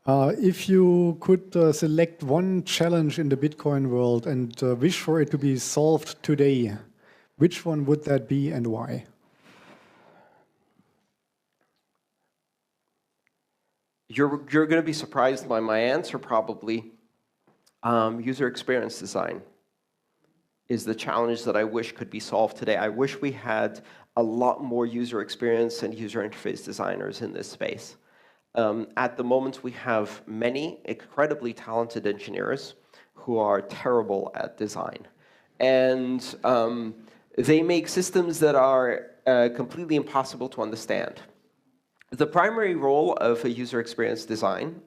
If you could select one challenge in the Bitcoin world and wish for it to be solved today, which one would that be and why? You're going to be surprised by my answer, probably. User experience design is the challenge that I wish could be solved today. I wish we had a lot more user experience and user interface designers in this space. At the moment, we have many incredibly talented engineers who are terrible at design. And they make systems that are completely impossible to understand. The primary role of a user experience design,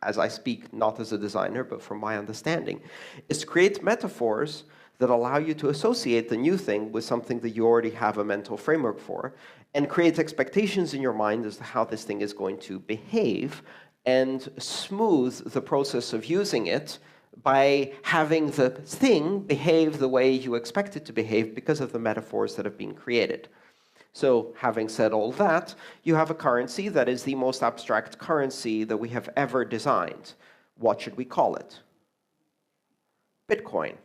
as I speak not as a designer, but from my understanding, is to create metaphors that allow you to associate the new thing with something that you already have a mental framework for, and create expectations in your mind as to how this thing is going to behave, and smooth the process of using it by having the thing behave the way you expect it to behave because of the metaphors that have been created. So having said all that, you have a currency that is the most abstract currency that we have ever designed. What should we call it? Bitcoin.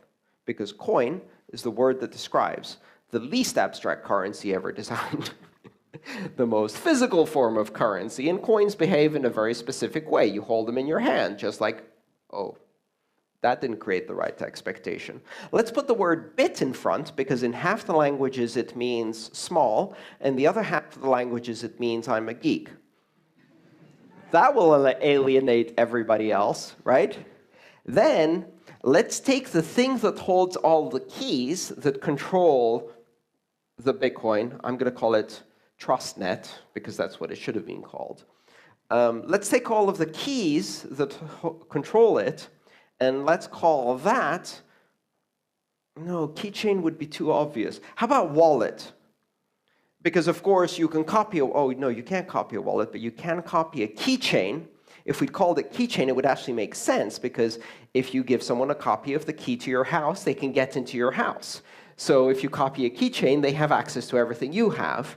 Because coin is the word that describes the least abstract currency ever designed. The most physical form of currency, and coins behave in a very specific way. You hold them in your hand, just like, oh, that didn't create the right expectation. Let's put the word bit in front, because in half the languages it means small, and the other half of the languages it means I'm a geek. That will alienate everybody else, right? Then let's take the thing that holds all the keys that control the Bitcoin. I'm going to call it TrustNet, because that's what it should have been called. Let's take all of the keys that control it, and let's call that, no, keychain would be too obvious. How about wallet? Because, of course, you can copy oh, no, you can't copy a wallet, but you can copy a keychain. If we called it keychain, it would actually make sense, because if you give someone a copy of the key to your house, they can get into your house. So if you copy a keychain, they have access to everything you have.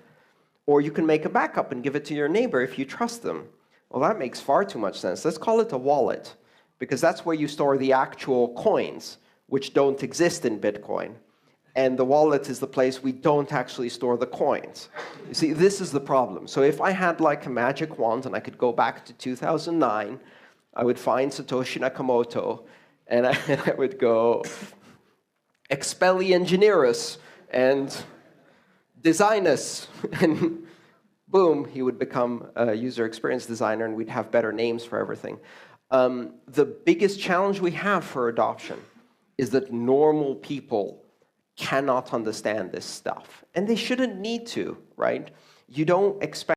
Or you can make a backup and give it to your neighbor if you trust them. Well, that makes far too much sense. Let's call it a wallet, because that's where you store the actual coins, which don't exist in Bitcoin. And the wallet is the place we don't actually store the coins. You see, this is the problem. So if I had like a magic wand and I could go back to 2009, I would find Satoshi Nakamoto, and I would go, expelliengineerus, and designus, and boom, he would become a user experience designer, and we'd have better names for everything. The biggest challenge we have for adoption is that normal people cannot understand this stuff. And they shouldn't need to, right? You don't expect